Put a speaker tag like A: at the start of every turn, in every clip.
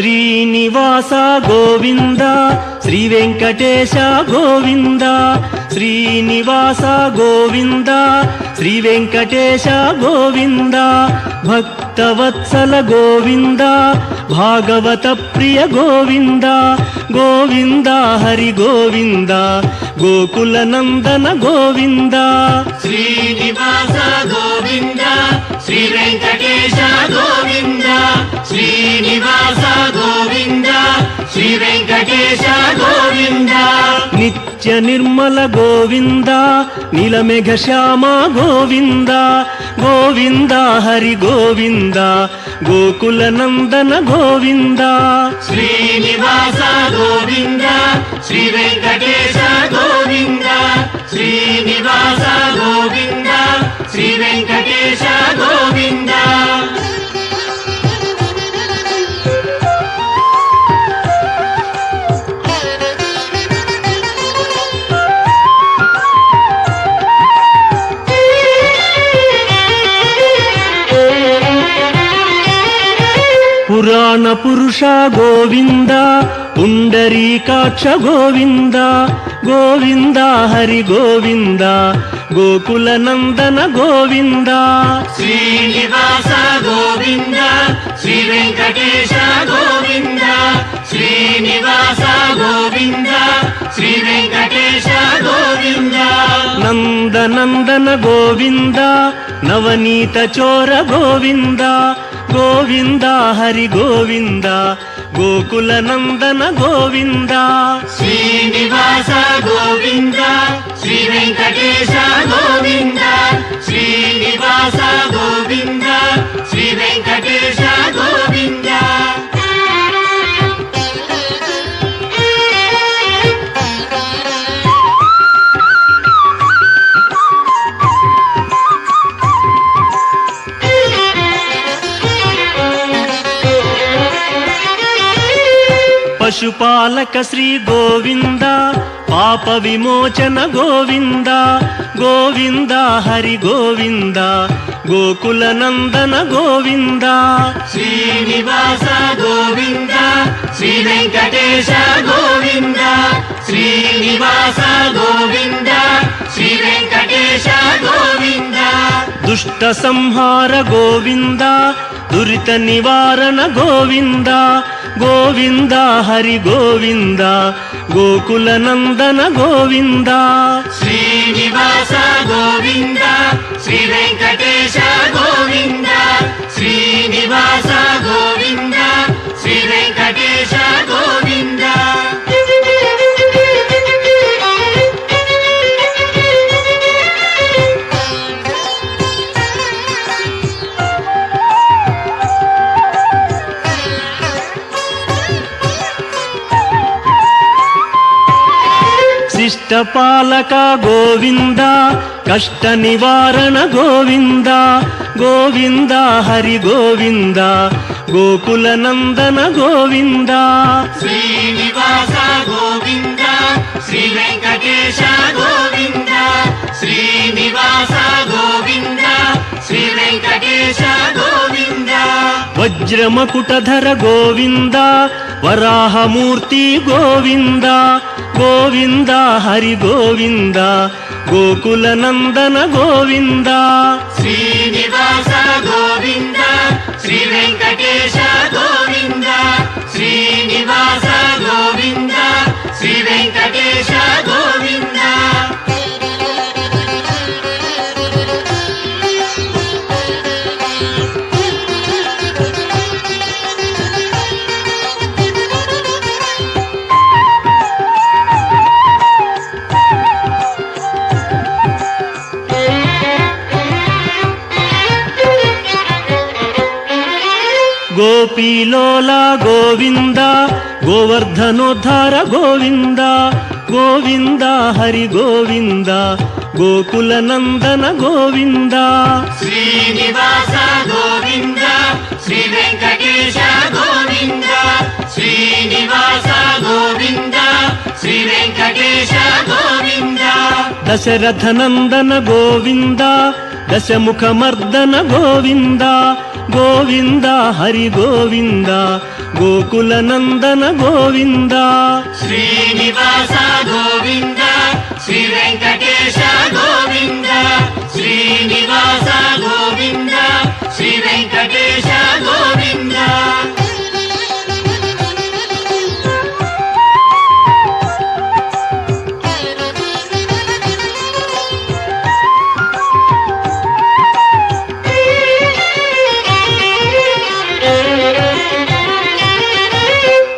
A: శ్రీనివాస గోవింద శ్రీ వెంకటేశ గోవింద శ్రీనివాస గోవింద శ్రీ వెంకటేశ గోవింద భక్తవత్సల గోవింద భాగవత ప్రియ గోవింద గోవింద హరి గోవింద గోకుల నందన గోవింద
B: శ్రీనివాస గోవింద శ్రీ వెంకటేశ గోవింద శ్రీనివాస గోవింద శ్రీ వెంకటేశ గోవింద
A: నిత్య నిర్మల గోవింద నీలమేఘ శ్యామ గోవింద గోవింద హరి గోవింద గోకుల నందన గోవింద
B: శ్రీనివాస గోవింద శ్రీ వెంకటేశ గోవింద శ్రీనివాస గోవింద శ్రీ వెంకటేశ గోవింద
A: పురాణ పురుష గోవింద పుండరీకాక్ష గోవింద గోవింద హరి గోవింద గోకుల నందన గోవింద
B: శ్రీనివాస గోవింద శ్రీ వెంకటేశ గోవింద శ్రీనివాస గోవింద శ్రీ వెంకటేశ గోవింద
A: నందనందన గోవింద నవనీత చోర గోవింద గోవింద హరి గోవింద గోకుల నందన గోవింద
B: శ్రీనివాస గోవింద శ్రీ వెంకటేశ గోవింద శ్రీనివాస గోవింద శ్రీ వెంకటేశ గోవింద
A: పశుపాలక శ్రీ గోవింద పాప విమోచన గోవింద గోవింద హరి గోవింద గోకుల నందన గోవింద
B: శ్రీనివాస గోవింద శ్రీ వెంకటేశ గోవింద శ్రీనివాస గోవింద శ్రీ వెంకటేశ గోవింద
A: దుష్ట సంహార గోవింద దురిత నివారణ గోవింద గోవింద హరి గోవింద గోకుల నందన గోవింద
B: శ్రీనివాస గోవింద శ్రీ వెంకటేశ గోవింద శ్రీనివాస గోవింద శ్రీ వెంకటేశ గోవింద
A: శిష్టపాలక గోవింద కష్ట నివారణ గోవింద గోవింద హరి గోవింద గోకుల నందన గోవింద
B: శ్రీనివాస గోవింద శ్రీ వెంకటేశ గోవింద శ్రీనివాస గోవింద శ్రీ వెంకటేశ గోవింద
A: వజ్రమకుటధర గోవింద వరాహమూర్తి గోవింద గోవింద హరి గోవింద గోకుల నందన గోవింద
B: శ్రీనివాస గోవింద శ్రీ వెంకటేశ గోవింద శ్రీనివాస గోవింద శ్రీ వెంకటేశ గోవింద
A: గోపీలోల గోవింద గోవర్ధనోద్ధార గోవింద గోవింద హరి గోవింద గోకుల నందన గోవింద
B: శ్రీనివాస గోవింద శ్రీ వెంకటేశ గోవింద శ్రీనివాస గోవింద శ్రీ వెంకటేశ గోవింద
A: దశరథ నందన గోవింద దశముఖ మర్దన గోవింద ಗೋವಿಂದ ಹರಿ ಗೋವಿಂದ ಗೋಕುಲ ನಂದನ ಗೋವಿಂದ
B: ಶ್ರೀನಿವಾಸ ಗೋವಿಂದ ಶ್ರೀ ವೆಂಕಟೇಶ ಗೋವಿಂದ ಶ್ರೀನಿವಾಸ ಗೋವಿಂದ ಶ್ರೀ ವೆಂಕಟೇಶ ಗೋವಿಂದ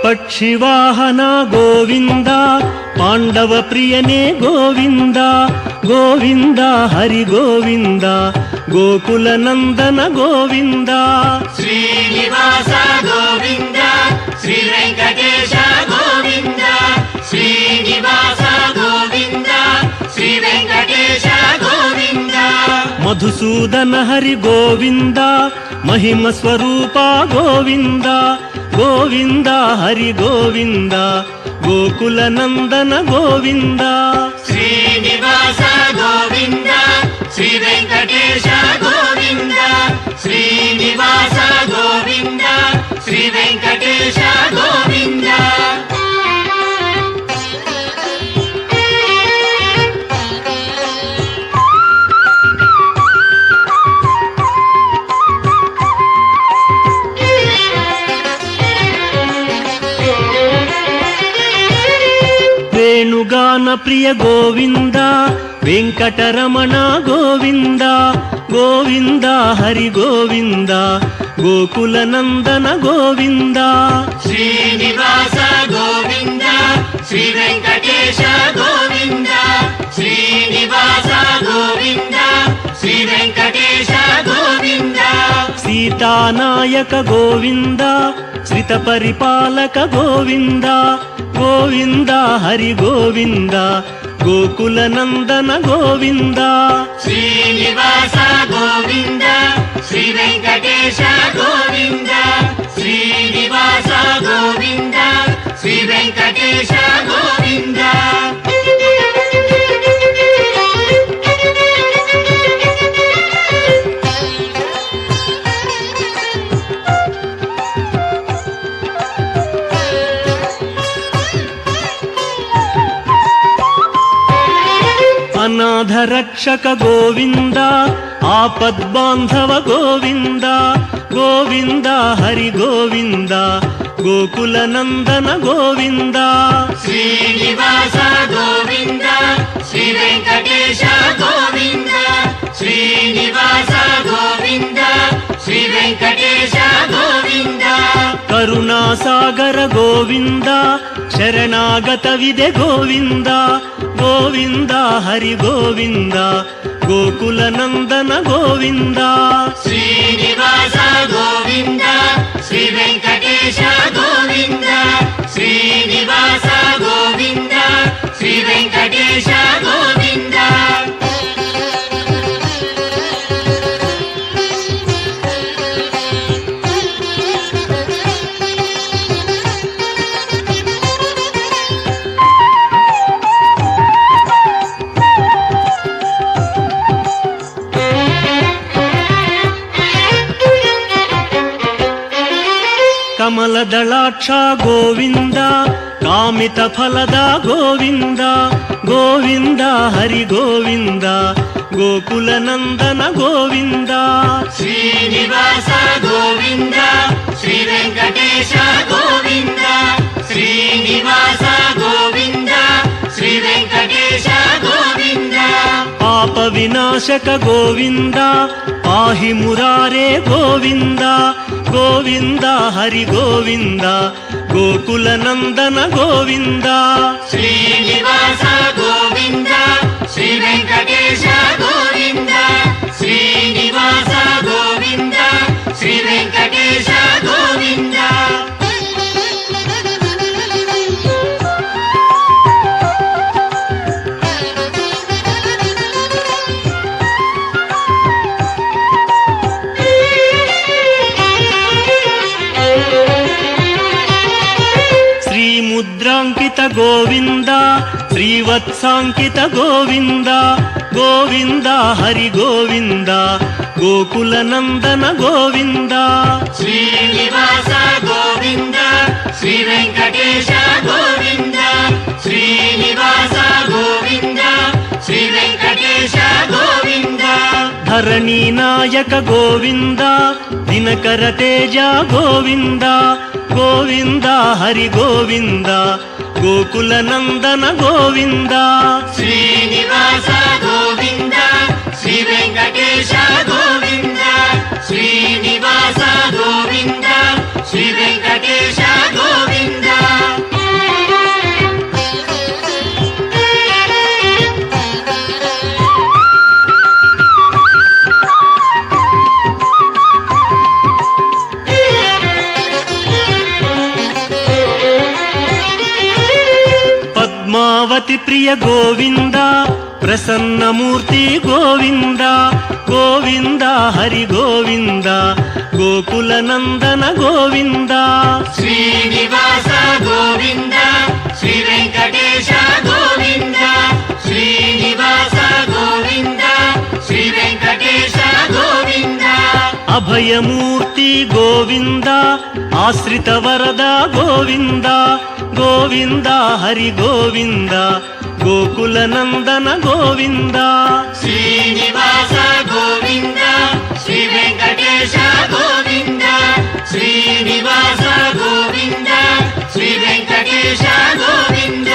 A: ಪಕ್ಷಿವಾಹನ ಗೋವಿಂದ ಪಾಂಡವ ಪ್ರಿಯನೇ ಗೋವಿಂದ ಗೋವಿಂದ ಹರಿ ಗೋವಿಂದ ಗೋಕುಲ ನಂದನ ಗೋವಿಂದ
B: ಶ್ರೀನಿವಾಸ ಗೋವಿಂದ ಶ್ರೀ ವೆಂಕಟೇಶ ಗೋವಿಂದ ಶ್ರೀನಿವಾಸ ಗೋವಿಂದ ಶ್ರೀ ವೆಂಕಟೇಶ ಗೋವಿಂದ
A: ಮಧುಸೂದನ ಹರಿ ಗೋವಿಂದ ಮಹಿಮ ಸ್ವರೂಪ ಗೋವಿಂದ ಗೋವಿಂದ ಹರಿ ಗೋವಿಂದ ಗೋಕುಲ ನಂದನ ಗೋವಿಂದ
B: ಶ್ರೀನಿವಾಸ ಗೋವಿಂದ ಶ್ರೀ ವೆಂಕಟೇಶ ಗೋವಿಂದ ಶ್ರೀನಿವಾಸ ಗೋವಿಂದ ಶ್ರೀ ವೆಂಕಟೇಶ ಗೋವಿಂದ
A: ವೇಣುಗಾನ ಪ್ರಿಯ ಗೋವಿಂದ ವೆಂಕಟರಮಣ ಗೋವಿಂದ ಗೋವಿಂದ ಹರಿ ಗೋವಿಂದ ಗೋಕುಲ ನಂದನ ಗೋವಿಂದ
B: ಶ್ರೀನಿವಾಸ ಗೋವಿಂದ ಶ್ರೀ ವೆಂಕಟೇಶ ಗೋವಿಂದ ಶ್ರೀನಿವಾಸ ಗೋವಿಂದ ಶ್ರೀ ವೆಂಕಟೇಶ ಗೋವಿಂದ
A: ಸೀತಾನಾಯಕ ಗೋವಿಂದ ಶ್ರಿತ ಪರಿಪಾಲಕ ಗೋವಿಂದ ಗೋವಿಂದ ಹರಿ ಗೋವಿಂದ ಗೋಕುಲ ನಂದನ ಗೋವಿಂದ
B: ಶ್ರೀನಿವಾಸ ಗೋವಿಂದ ಶ್ರೀ ವೆಂಕಟೇಶ ಗೋವಿಂದ ಶ್ರೀನಿವಾಸ ಗೋವಿಂದ ಶ್ರೀ ವೆಂಕಟೇಶ ಗೋವಿಂದ
A: ಅನಾಥ ರಕ್ಷಕ ಗೋವಿಂದ ಆಪದ್ಬಾಂಧವ ಗೋವಿಂದ ಗೋವಿಂದ ಹರಿ ಗೋವಿಂದ ಗೋಕುಲ ನಂದನ ಗೋವಿಂದ
B: ಶ್ರೀನಿವಾಸ ಗೋವಿಂದ ಶ್ರೀ ವೆಂಕಟೇಶ ಗೋವಿಂದ ಶ್ರೀನಿವಾಸ ಗೋವಿಂದ ಶ್ರೀ ವೆಂಕಟೇಶ ಗೋವಿಂದ
A: ಕರುಣಾಸಾಗರ ಗೋವಿಂದ ಶರಣಾಗತವಿದೆ ಗೋವಿಂದ ಗೋವಿಂದ ಹರಿ ಗೋವಿಂದ ಗೋಕುಲ ನಂದನ ಗೋವಿಂದ
B: ಶ್ರೀನಿವಾಸ ಗೋವಿಂದ ಶ್ರೀ ವೆಂಕಟೇಶ ಗೋವಿಂದ ಶ್ರೀನಿವಾಸ ಗೋವಿಂದ ಶ್ರೀ ವೆಂಕಟೇಶ ಗೋವಿಂದ
A: ಕಮಲದಳಾಕ್ಷ ಗೋವಿಂದ ಕಾಮಿತ ಫಲದ ಗೋವಿಂದ ಗೋವಿಂದ ಹರಿ ಗೋವಿಂದ ಗೋಕುಲ ನಂದನ ಗೋವಿಂದ
B: ಶ್ರೀನಿವಾಸ ಗೋವಿಂದ ಶ್ರೀ ವೆಂಕಟೇಶ ಗೋವಿಂದ ಶ್ರೀನಿವಾಸ ಗೋವಿಂದ ಶ್ರೀ ವೆಂಕಟೇಶ ಗೋವಿಂದ
A: ಪಾಪ ವಿನಾಶಕ ಗೋವಿಂದ ಪಾಹಿ ಮುರಾರೇ ಗೋವಿಂದ ಗೋವಿಂದ ಹರಿ ಗೋವಿಂದ ಗೋಕುಲ ನಂದನ ಗೋವಿಂದ
B: ಶ್ರೀನಿವಾಸ ಗೋವಿಂದ ಶ್ರೀ ವೆಂಕಟೇಶ ಗೋವಿಂದ ಶ್ರೀನಿವಾಸ ಗೋವಿಂದ ಶ್ರೀ ವೆಂಕಟೇಶ ಗೋವಿಂದ
A: ಮುದ್ರಾಂಕಿತ ಗೋವಿಂದ ಶ್ರೀವತ್ಸಾಂಕಿತ ಗೋವಿಂದ ಗೋವಿಂದ ಹರಿ ಗೋವಿಂದ ಗೋಕುಲ ನಂದನ ಗೋವಿಂದ
B: ಶ್ರೀನಿವಾಸ ಗೋವಿಂದ ಶ್ರೀ ವೆಂಕಟೇಶ ಗೋವಿಂದ ಶ್ರೀನಿವಾಸ ಗೋವಿಂದ ಶ್ರೀ ವೆಂಕಟೇಶ ಗೋವಿಂದ
A: ಧರಣಿ ನಾಯಕ ಗೋವಿಂದ ದಿನಕರ ತೇಜ ಗೋವಿಂದ ಗೋವಿಂದ ಹರಿ ಗೋವಿಂದ ಗೋಕುಲ ನಂದನ ಗೋವಿಂದ
B: ಶ್ರೀನಿವಾಸ ಗೋವಿಂದ ಶ್ರೀ ವೆಂಕಟೇಶ ಗೋವಿಂದ ಶ್ರೀನಿವಾಸ ಗೋವಿಂದ ಶ್ರೀ ವೆಂಕಟೇಶ ಗೋವಿಂದ
A: ಪದ್ಮಾವತಿ ಪ್ರಿಯ ಗೋವಿಂದ ಪ್ರಸನ್ನ ಮೂರ್ತಿ ಗೋವಿಂದ ಗೋವಿಂದ ಹರಿ ಗೋವಿಂದ ಗೋಕುಲ ನಂದನ ಗೋವಿಂದ
B: ಶ್ರೀನಿವಾಸ ಗೋವಿಂದ ಶ್ರೀ ವೆಂಕಟೇಶ ಗೋವಿಂದ ಶ್ರೀನಿವಾಸ ಗೋವಿಂದ ಶ್ರೀ ವೆಂಕಟೇಶ ಗೋವಿಂದ
A: ಅಭಯಮೂರ್ತಿ ಗೋವಿಂದ ಆಶ್ರಿತ ವರದ ಗೋವಿಂದ ಗೋವಿಂದ ಹರಿ ಗೋವಿಂದ ಗೋಕುಲ ನಂದನ ಗೋವಿಂದ
B: ಶ್ರೀನಿವಾಸ ಗೋವಿಂದ ಶ್ರೀ ವೆಂಕಟೇಶ ಗೋವಿಂದ ಶ್ರೀನಿವಾಸ ಗೋವಿಂದ ಶ್ರೀ ವೆಂಕಟೇಶ ಗೋವಿಂದ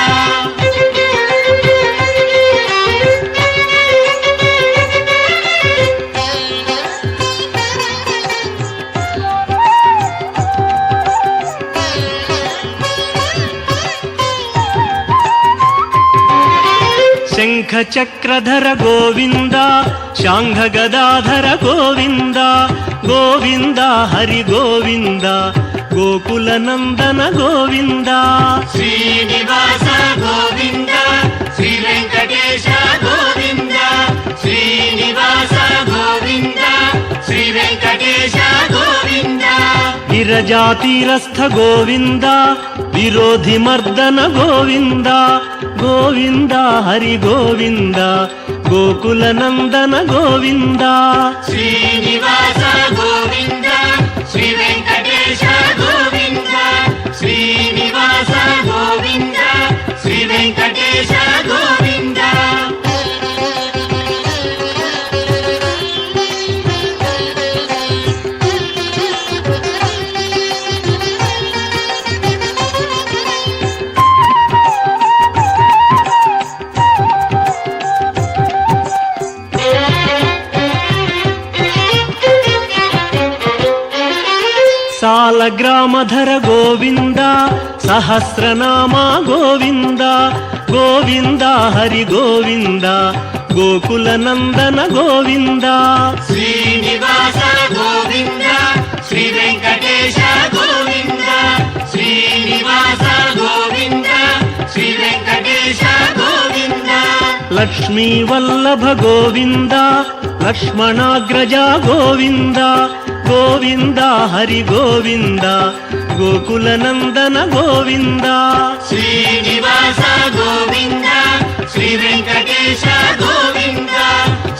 A: ಶಂಖ ಚಕ್ರಧರ ಗೋವಿಂದ ಶಾಂಘ ಗದಾಧರ ಗೋವಿಂದ ಗೋವಿಂದ ಹರಿ ಗೋವಿಂದ ಗೋಕುಲ ನಂದನ ಗೋವಿಂದ
B: ಶ್ರೀನಿವಾಸ ಗೋವಿಂದ ಶ್ರೀ ವೆಂಕಟೇಶ ಗೋವಿಂದ ಶ್ರೀನಿವಾಸ ಗೋವಿಂದ ಶ್ರೀ ವೆಂಕಟೇಶ ಗೋವಿಂದ
A: ವಿರಜಾತಿರಸ್ಥ ಗೋವಿಂದ ವಿರೋಧಿ ಮರ್ದನ ಗೋವಿಂದ ಗೋವಿಂದ ಹರಿ ಗೋವಿಂದ ಗೋಕುಲ ನಂದನ ಗೋವಿಂದ
B: ಶ್ರೀನಿವಾಸ ಗೋವಿಂದ ಶ್ರೀ ವೆಂಕಟೇಶ ಗೋವಿಂದ ಶ್ರೀನಿವಾಸ ಗೋವಿಂದ ಶ್ರೀ ವೆಂಕಟೇಶ ಗೋವಿಂದ
A: ಸಾಲಗ್ರಾಮಧರ ಗೋವಿಂದ ಸಹಸ್ರನಾಮ ಗೋವಿಂದ ಗೋವಿಂದ ಹರಿ ಗೋವಿಂದ ಗೋಕುಲ ನಂದನ ಗೋವಿಂದ
B: ಶ್ರೀನಿವಾಸ ಗೋವಿಂದ ಶ್ರೀ ವೆಂಕಟೇಶ ಗೋವಿಂದ ಶ್ರೀನಿವಾಸ ಗೋವಿಂದ ಶ್ರೀ ವೆಂಕಟೇಶ ಗೋವಿಂದ
A: ಲಕ್ಷ್ಮೀ ವಲ್ಲಭ ಗೋವಿಂದ ಲಕ್ಷ್ಮಣಾಗ್ರಜ ಗೋವಿಂದ ಗೋವಿಂದ ಹರಿ ಗೋವಿಂದ ಗೋಕುಲ ನಂದನ ಗೋವಿಂದ
B: ಶ್ರೀನಿವಾಸ ಗೋವಿಂದ ಶ್ರೀ ವೆಂಕಟೇಶ ಗೋವಿಂದ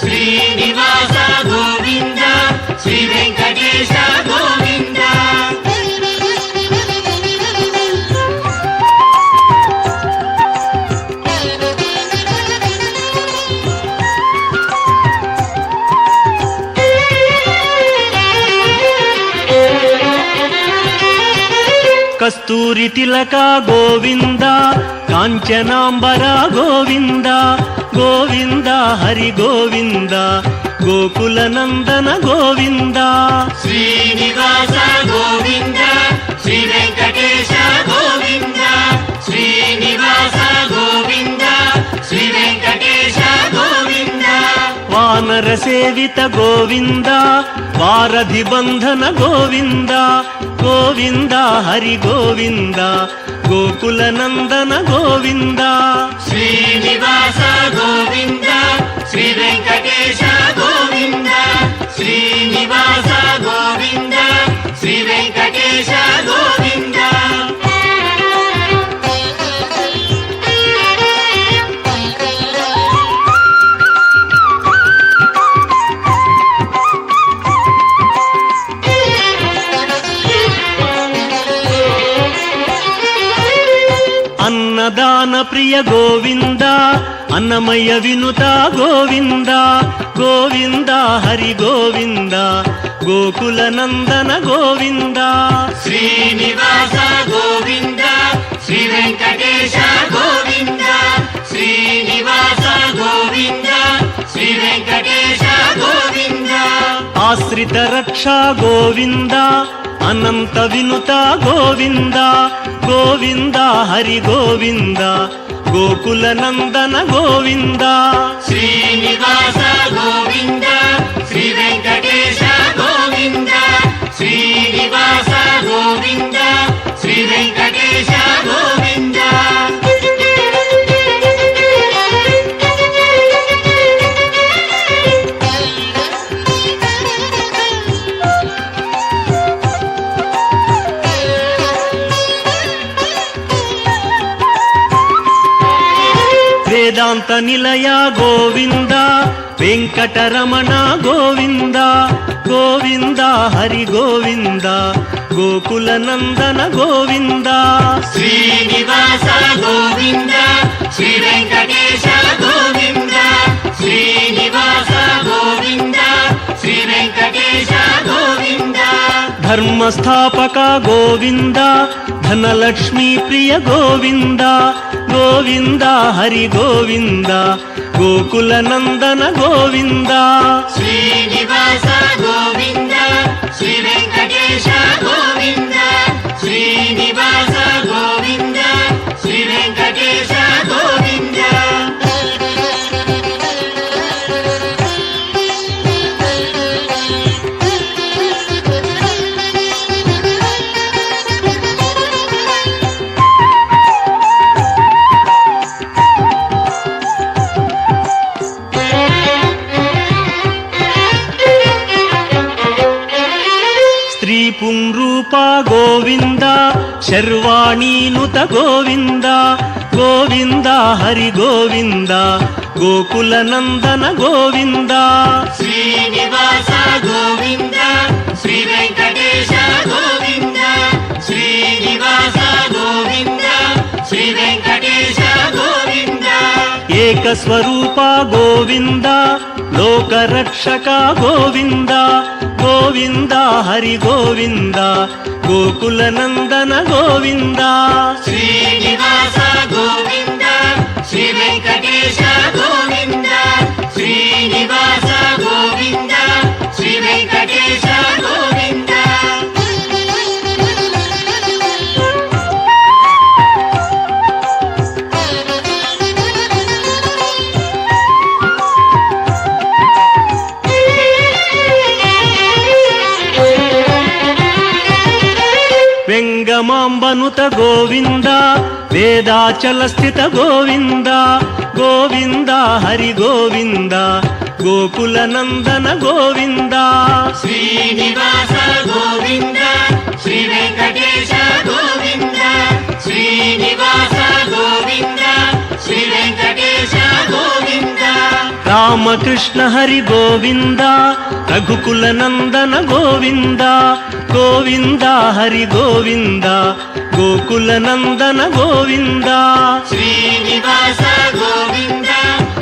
B: ಶ್ರೀನಿವಾಸ ಗೋವಿಂದ ಶ್ರೀ ವೆಂಕಟೇಶ ಗೋವಿಂದ
A: ಕಸ್ತೂರಿ ತಿಲಕ ಗೋವಿಂದ ಕಾಂಚನಾಂಬರ ಗೋವಿಂದ ಗೋವಿಂದ ಹರಿ ಗೋವಿಂದ ಗೋಕುಲ ನಂದನ ಗೋವಿಂದ
B: ಶ್ರೀನಿವಾಸ ಗೋವಿಂದ ಶ್ರೀ ವೆಂಕಟೇಶ ಗೋವಿಂದ ಶ್ರೀನಿವಾಸ ಗೋವಿಂದ ಶ್ರೀ ವೆಂಕಟೇಶ ಗೋವಿಂದ
A: ವಾನರ ಸೇವಿತ ಗೋವಿಂದ ವಾರಧಿ ಬಂಧನ ಗೋವಿಂದ ಗೋವಿಂದ ಹರಿ ಗೋವಿಂದ ಗೋಕುಲ ನಂದನ ಗೋವಿಂದ
B: ಶ್ರೀನಿವಾಸ ಗೋವಿಂದ ಶ್ರೀ ವೆಂಕಟೇಶ ಗೋವಿಂದ ಶ್ರೀನಿವಾಸ ಗೋವಿಂದ ಶ್ರೀ ವೆಂಕಟೇಶ ಗೋವಿಂದ
A: ప్రియ గోవింద అన్నమయ్య వినుత గోవింద గోవింద హరి గోవింద గోకుల నందన గోవింద
B: శ్రీనివాస గోవింద శ్రీ వెంకటేశ గోవింద శ్రీనివాస గోవింద శ్రీ వెంకటేశ గోవింద
A: ఆశ్రిత రక్షా గోవింద అనంత వినుత గోవింద గోవింద హరి గోవింద గోకుల నందన గోవింద
B: శ్రీనివాస గోవింద శ్రీ వెంకటేశ గోవింద శ్రీనివాస గోవింద శ్రీ వెంకటేశ గోవింద
A: వేదాంత నిలయ గోవింద వెంకటరమణ గోవింద గోవింద హరి గోవింద గోకుల నందన గోవింద
B: శ్రీనివాస గోవింద శ్రీ వెంకటేశ గోవింద శ్రీనివాస గోవింద శ్రీ వెంకటేశ గోవింద
A: ధర్మస్థాపక గోవింద ధనలక్ష్మీ ప్రియ గోవింద గోవింద హరి గోవింద గోకుల నందన గోవింద
B: శ్రీనివాస గోవింద శ్రీ వెంకటేశ గోవింద శ్రీనివాస గోవింద శ్రీ వెంకటేశ గోవింద
A: స్త్రీ పుంరూప గోవింద శర్వాణీనుత గోవింద గోవింద హరి గోవింద గోకుల నందన గోవింద
B: శ్రీనివాస గోవింద శ్రీ వెంకటేశ గోవింద శ్రీనివాస గోవింద శ్రీ వెంకటేశ గోవింద
A: ఏకస్వరూప గోవింద లోకరక్షక గోవింద గోవింద హరి గోవింద గోకుల నందన గోవింద
B: శ్రీనివాస గోవింద శ్రీ వెంకటేశ గోవింద శ్రీనివాస గోవింద శ్రీ వెంకటేశ గోవింద
A: వెంగమాంబనుత గోవింద వేదాచల స్థిత గోవింద గోవింద హరి గోవింద గోకుల నందన గోవింద
B: శ్రీనివాస గోవింద శ్రీ వెంకటేశ గోవింద శ్రీనివాస గోవింద శ్రీ వెంకటేశ గోవింద
A: రామకృష్ణ హరి గోవింద రఘుకుల నందన గోవింద గోవింద హరి గోవింద గోకుల నందన గోవింద
B: శ్రీనివాస గోవింద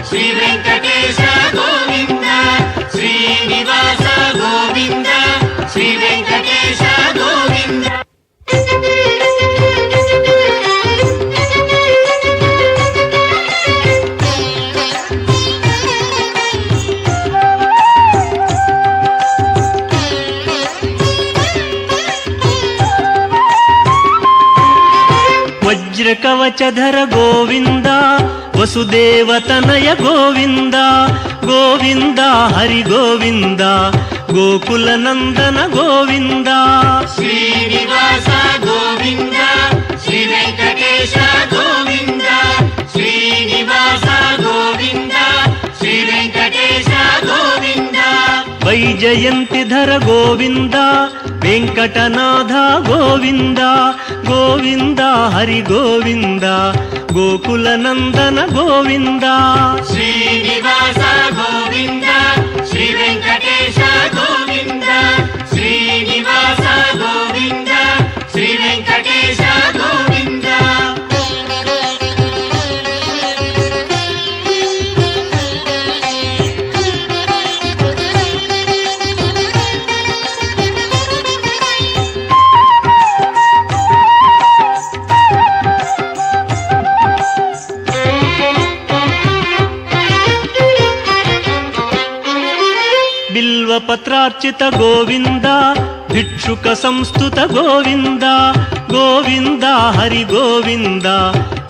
B: శ్రీ వెంకటేశ గోవింద శ్రీనివాస గోవింద శ్రీ వెంకటేశ గోవింద
A: వజ్రకవచధర గోవింద వసుదేవతనయ గోవింద గోవింద హరి గోవింద గోకుల నందన గోవింద
B: శ్రీనివాస గోవింద శ్రీ వెంకటేశ గోవింద శ్రీనివాస గోవింద శ్రీ వెంకటేశ గోవింద
A: వైజయంతిధర గోవింద వెంకటనాథ గోవింద గోవింద హరి గోవింద గోకుల నందన గోవింద
B: శ్రీనివాస గోవింద శ్రీ వెంకటేశ గోవింద శ్రీనివాస గోవింద శ్రీ వెంకటేశ గోవింద
A: ಭಿಕ್ಷಾರ್ಚಿತ ಗೋವಿಂದ ಭಿಕ್ಷುಕ ಸಂಸ್ತುತ ಗೋವಿಂದ ಗೋವಿಂದ ಹರಿ ಗೋವಿಂದ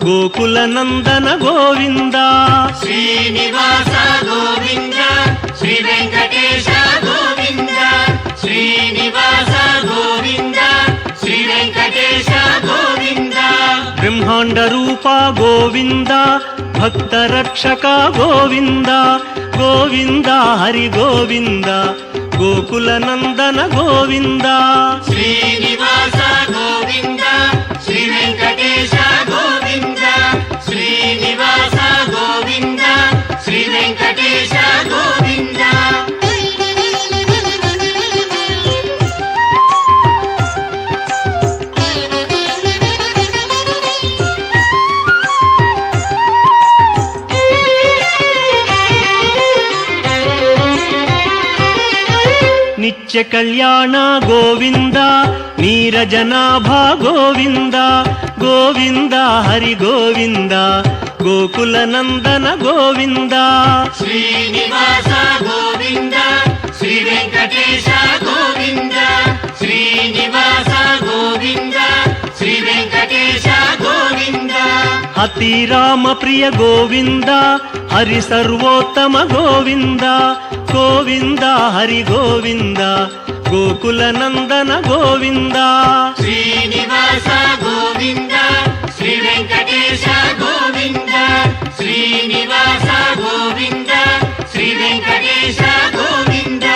A: ಗೋಕುಲ ನಂದನ ಗೋವಿಂದ
B: ಶ್ರೀನಿವಾಸ ಗೋವಿಂದ ಶ್ರೀ ವೆಂಕಟೇಶ ಗೋವಿಂದ ಶ್ರೀನಿವಾಸ ಗೋವಿಂದ ಶ್ರೀ ವೆಂಕಟೇಶ ಗೋವಿಂದ
A: ಬ್ರಹ್ಮಾಂಡ ರೂಪ ಗೋವಿಂದ ಭಕ್ತ ರಕ್ಷಕ ಗೋವಿಂದ ಗೋವಿಂದ ಹರಿ ಗೋವಿಂದ ಗೋಕುಲ ನಂದನ ಗೋವಿಂದ
B: ಶ್ರೀನಿವಾಸ ಗೋವಿಂದ ಶ್ರೀ ವೆಂಕಟೇಶ ಗೋವಿಂದ ಶ್ರೀನಿವಾಸ ಗೋವಿಂದ ಶ್ರೀ ವೆಂಕಟೇಶ ಗೋವಿಂದ
A: ನಿತ್ಯ ಕಲ್ಯಾಣ ಗೋವಿಂದ ನೀರಜನಾಭ ಗೋವಿಂದ ಗೋವಿಂದ ಹರಿ ಗೋವಿಂದ ಗೋಕುಲ ನಂದನ ಗೋವಿಂದ
B: ಶ್ರೀನಿವಾಸ ಗೋವಿಂದ ಶ್ರೀ ವೆಂಕಟೇಶ ಗೋವಿಂದ ಶ್ರೀನಿವಾಸ ಗೋವಿಂದ ಶ್ರೀ ವೆಂಕಟೇಶ ಗೋವಿಂದ
A: ಅತಿ ರಾಮ ಪ್ರಿಯ ಗೋವಿಂದ ಹರಿ ಸರ್ವೋತ್ತಮ ಗೋವಿಂದ ಗೋವಿಂದ ಹರಿ ಗೋವಿಂದ ಗೋಕುಲ ನಂದನ ಗೋವಿಂದ
B: ಶ್ರೀನಿವಾಸ ಗೋವಿಂದ ಶ್ರೀ ವೆಂಕಟೇಶ ಗೋವಿಂದ ಶ್ರೀನಿವಾಸ ಗೋವಿಂದ ಶ್ರೀ ವೆಂಕಟೇಶ ಗೋವಿಂದ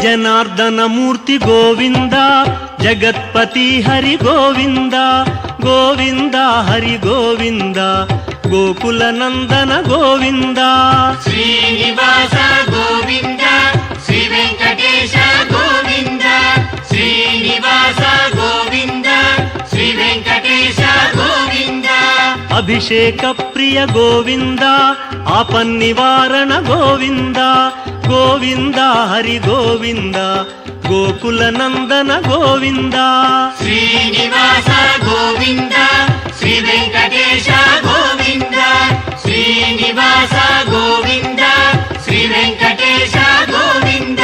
A: ಜನಾರ್ದನ ಮೂರ್ತಿ ಗೋವಿಂದ ಜಗತ್ಪತಿ ಹರಿ ಗೋವಿಂದ ಗೋವಿಂದ ಹರಿ ಗೋವಿಂದ ಗೋಕುಲ ನಂದನ ಗೋವಿಂದ
B: ಶ್ರೀನಿವಾಸ ಗೋವಿಂದ ಶ್ರೀ ವೆಂಕಟೇಶ ಗೋವಿಂದ ಶ್ರೀನಿವಾಸ ಗೋವಿಂದ ಶ್ರೀ ವೆಂಕಟೇಶ ಗೋವಿಂದ
A: ಅಭಿಷೇಕ ಪ್ರಿಯ ಗೋವಿಂದ ಆಪನ್ನಿವಾರಣ ಗೋವಿಂದ ಗೋವಿಂದ ಹರಿ ಗೋವಿಂದ ಗೋಕುಲ ನಂದನ ಗೋವಿಂದ
B: ಶ್ರೀನಿವಾಸ ಗೋವಿಂದ ಶ್ರೀ ವೆಂಕಟೇಶ ಗೋವಿಂದ ಶ್ರೀನಿವಾಸ ಗೋವಿಂದ ಶ್ರೀ ವೆಂಕಟೇಶ ಗೋವಿಂದ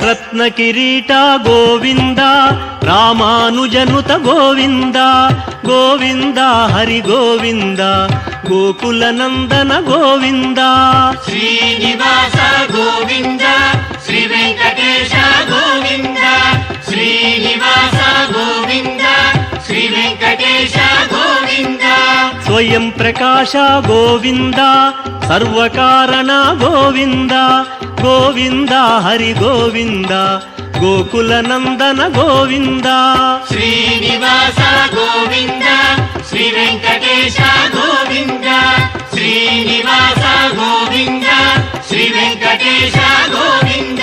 A: ರತ್ನ ಕಿರೀಟ ಗೋವಿಂದ ರಾಮಾನುಜನುತ ಗೋವಿಂದ ಗೋವಿಂದ ಹರಿ ಗೋವಿಂದ ಗೋಕುಲ ನಂದನ ಗೋವಿಂದ
B: ಶ್ರೀನಿವಾಸ ಗೋವಿಂದ ಶ್ರೀ ವೆಂಕಟೇಶ ಗೋವಿಂದ ಶ್ರೀನಿವಾಸ ಗೋವಿಂದ ಶ್ರೀ ವೆಂಕಟೇಶ ಗೋವಿಂದ
A: ಸ್ವಯಂ ಪ್ರಕಾಶ ಗೋವಿಂದ ಸರ್ವಕಾರಣ ಗೋವಿಂದ ಗೋವಿಂದ ಹರಿ ಗೋವಿಂದ ಗೋಕುಲ ನಂದನ ಗೋವಿಂದ
B: ಶ್ರೀನಿವಾಸ ಗೋವಿಂದ ಶ್ರೀ ವೆಂಕಟೇಶ ಗೋವಿಂದ ಶ್ರೀನಿವಾಸ ಗೋವಿಂದ ಶ್ರೀ ವೆಂಕಟೇಶ ಗೋವಿಂದ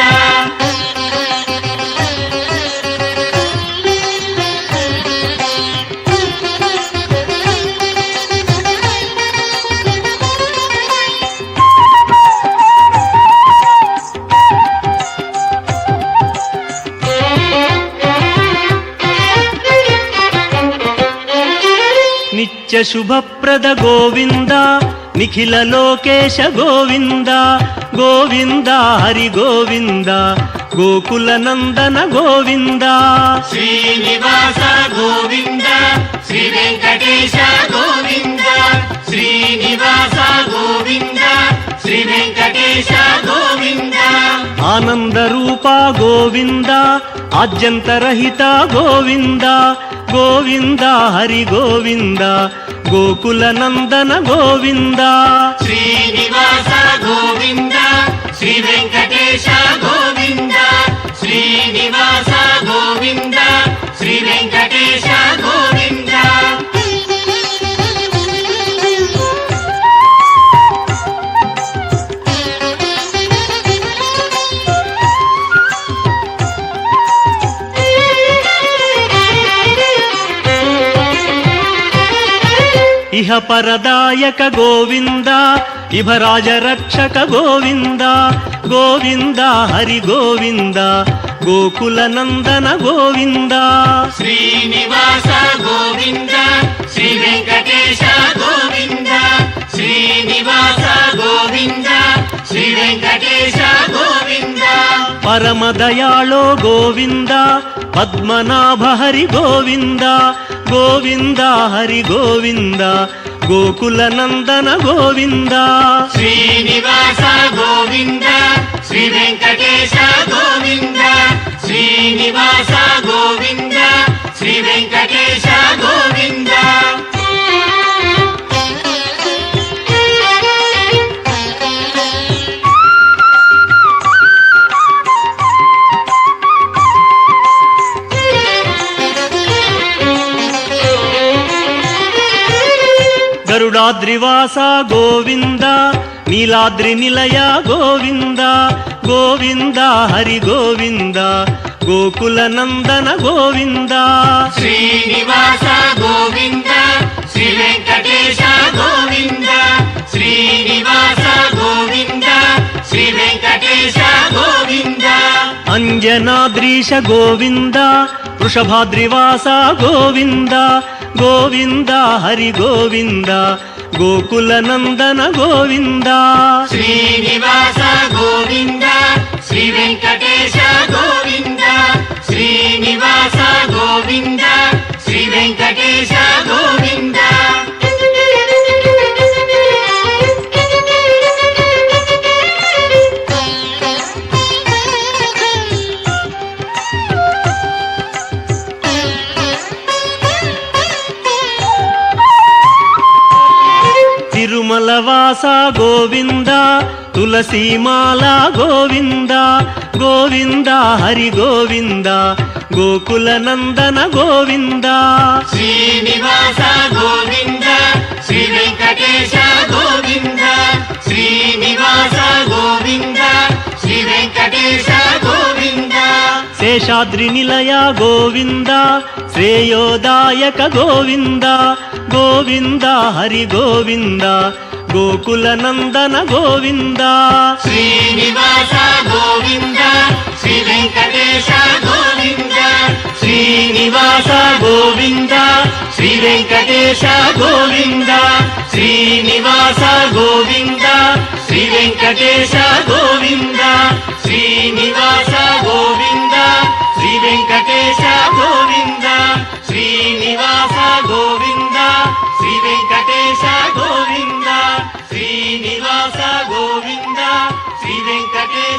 A: ನಿತ್ಯ ಶುಭಪ್ರದ ಗೋವಿಂದ ನಿಖಿಲ ಲೋಕೇಶ ಗೋವಿಂದ ಗೋವಿಂದ ಹರಿ ಗೋವಿಂದ ಗೋಕುಲ ನಂದನ ಗೋವಿಂದ
B: ಶ್ರೀನಿವಾಸ ಗೋವಿಂದ ಶ್ರೀ ವೆಂಕಟೇಶ ಗೋವಿಂದ ಶ್ರೀನಿವಾಸ ಗೋವಿಂದ ಶ್ರೀ ವೆಂಕಟೇಶ ಗೋವಿಂದ
A: ಆನಂದ ರೂಪ ಗೋವಿಂದ ಆದ್ಯಂತರಹಿತ ಗೋವಿಂದ ಗೋವಿಂದ ಹರಿ ಗೋವಿಂದ ಗೋಕುಲ ನಂದನ ಗೋವಿಂದ
B: ಶ್ರೀನಿವಾಸ ಗೋವಿಂದ ಶ್ರೀ ವೆಂಕಟೇಶ ಗೋವಿಂದ ಶ್ರೀನಿವಾಸ ಗೋವಿಂದ ಶ್ರೀ ವೆಂಕಟೇಶ ಗೋವಿಂದ
A: ఇహ పరదాయక గోవింద ఇభరాజ రక్షక గోవింద గోవింద హరి గోవింద గోకుల నందన గోవింద
B: శ్రీనివాస గోవింద శ్రీ వెంకటేశ గోవింద శ్రీనివాస గోవింద శ్రీ వెంకటేశ గోవింద
A: పరమదయాళో గోవింద పద్మనాభ హరి గోవింద గోవింద హరి గోవింద గోకుల నందన గోవింద
B: శ్రీనివాస గోవింద శ్రీ వెంకటేశ గోవింద శ్రీనివాస గోవింద శ్రీ వెంకటేశ గోవింద
A: గరుడాద్రివాస గోవింద నీలాద్రి నిలయ గోవింద గోవింద హరి గోవింద గోకుల నందన గోవింద
B: శ్రీనివాస గోవింద శ్రీ వెంకటేశ గోవింద శ్రీనివాస గోవింద శ్రీ వెంకటేశ గోవింద
A: అంజనాద్రీశ గోవింద వృషభాద్రివాస గోవింద గోవింద హరి గోవింద గోకుల నందన గోవింద
B: శ్రీనివాస గోవింద శ్రీ వెంకటేశ గోవింద శ్రీనివాస గోవింద శ్రీ వెంకటేశ గోవింద
A: తిరుమలవాస గోవింద తులసీమాల గోవింద గోవింద హరి గోవింద గోకుల నందన గోవింద
B: శ్రీనివాస గోవింద శ్రీ వెంకటేశ గోవింద శ్రీనివాస గోవింద శ్రీ వెంకటేశ గోవింద
A: శేషాద్రి నిలయ గోవింద శ్రేయోదాయక గోవింద గోవింద హరి గోవింద గోకుల నందన గోవింద
B: శ్రీనివాస గోవింద శ్రీ వెంకటేశ గోవింద
A: శ్రీనివాస గోవింద శ్రీ వెంకటేశ గోవింద శ్రీనివాస గోవింద శ్రీ వెంకటేశ గోవింద శ్రీనివాస గోవింద శ్రీ వెంకటేశ గోవింద శ్రీనివాస గోవింద శ్రీ వెంకటేశ గోవింద శ్రీనివాస గోవింద శ్రీ వెంకటేశ